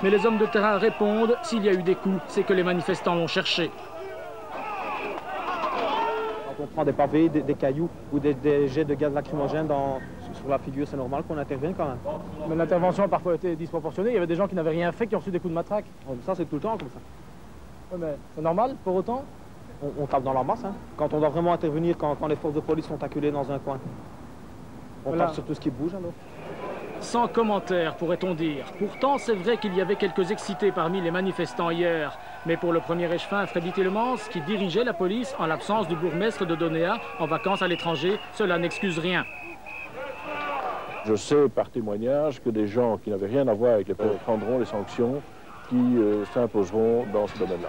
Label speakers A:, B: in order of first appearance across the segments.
A: Mais les hommes de terrain répondent, s'il y a eu des coups, c'est que les manifestants l'ont cherché.
B: Quand on prend des pavés, des cailloux ou des jets de gaz lacrymogène sur la figure, c'est normal qu'on intervienne quand même.
C: Mais l'intervention a parfois été disproportionnée. Il y avait des gens qui n'avaient rien fait, qui ont reçu des coups de matraque.
B: Ça, c'est tout le temps comme ça.
C: Ouais, mais c'est normal pour autant?
B: On tape dans la masse, hein. Quand on doit vraiment intervenir, quand les forces de police sont acculées dans un coin. On tape sur tout ce qui bouge alors.
A: Sans commentaire, pourrait-on dire. Pourtant, c'est vrai qu'il y avait quelques excités parmi les manifestants hier. Mais pour le premier échevin, Freddy Tielemans, qui dirigeait la police en l'absence du bourgmestre de Donéa, en vacances à l'étranger, cela n'excuse rien.
D: Je sais par témoignage que des gens qui n'avaient rien à voir avec les prendront les sanctions qui s'imposeront dans ce domaine-là.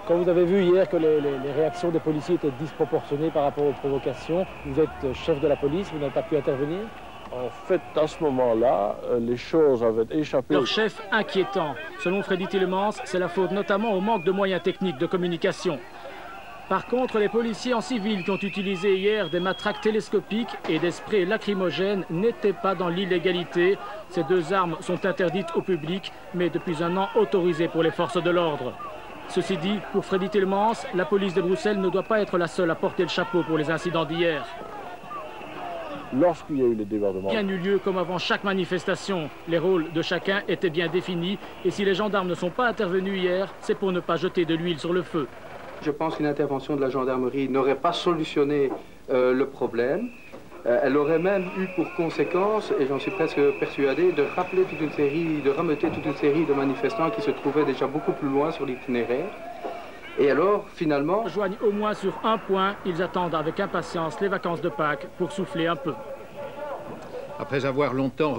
C: Quand vous avez vu hier que les réactions des policiers étaient disproportionnées par rapport aux provocations, vous êtes chef de la police, vous n'avez pas pu intervenir?
D: En fait, à ce moment-là, les choses avaient échappé.
A: Leur chef inquiétant. Selon Freddy Tielemans, c'est la faute notamment au manque de moyens techniques de communication. Par contre, les policiers en civil qui ont utilisé hier des matraques télescopiques et des sprays lacrymogènes n'étaient pas dans l'illégalité. Ces deux armes sont interdites au public, mais depuis un an autorisées pour les forces de l'ordre. Ceci dit, pour Freddy Tielemans, la police de Bruxelles ne doit pas être la seule à porter le chapeau pour les incidents d'hier.
D: Lorsqu'il y a eu les débordements...
A: Rien eu lieu comme avant chaque manifestation. Les rôles de chacun étaient bien définis. Et si les gendarmes ne sont pas intervenus hier, c'est pour ne pas jeter de l'huile sur le feu.
E: Je pense qu'une intervention de la gendarmerie n'aurait pas solutionné le problème. Elle aurait même eu pour conséquence, et j'en suis presque persuadé, de rappeler toute une série, de rameuter toute une série de manifestants qui se trouvaient déjà beaucoup plus loin sur l'itinéraire. Et alors, finalement...
A: Ils rejoignent au moins sur un point. Ils attendent avec impatience les vacances de Pâques pour souffler un peu.
F: Après avoir longtemps